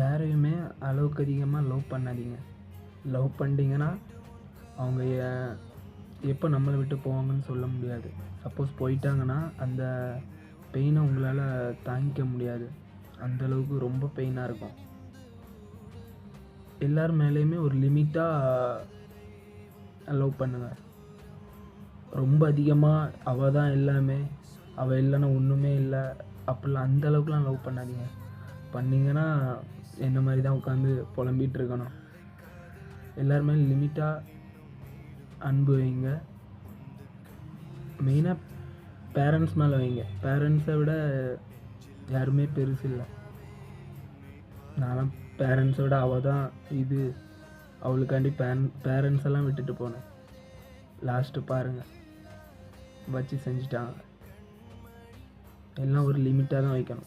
யாரையுமே அளவுக்கு அதிகமாக லவ் பண்ணாதீங்க. லவ் பண்ணிட்டீங்கன்னா அவங்க எப்போ நம்மளை விட்டு போவாங்கன்னு சொல்ல முடியாது. சப்போஸ் போயிட்டாங்கன்னா அந்த பெயினை உங்களால் தாங்கிக்க முடியாது. அந்தளவுக்கு ரொம்ப பெயினாக இருக்கும். எல்லார் மேலேயுமே ஒரு லிமிட்டாக லவ் பண்ணுங்கள். ரொம்ப அதிகமாக அவள் தான் எல்லாமே, அவள் இல்லைன்னா ஒன்றுமே இல்லை அப்படிலாம் அந்தளவுக்குலாம் லவ் பண்ணாதீங்க. பண்ணிங்கன்னா என்ன மாதிரி தான் உட்காந்து புலம்பிகிட்டு இருக்கணும். எல்லாருமே லிமிட்டாக அன்பு வைங்க. மெயினாக பேரண்ட்ஸ் மேலே வைங்க. பேரண்ட்ஸை விட யாருமே பெருசு இல்லை. நான்லாம் பேரண்ட்ஸை விட அவள் தான் இது, அவளுக்காண்டி பேரண்ட்ஸ் எல்லாம் விட்டுட்டு போனேன். லாஸ்ட்டு பாருங்கள் வச்சு செஞ்சுட்டாங்க. எல்லாம் ஒரு லிமிட்டாக தான் வைக்கணும்.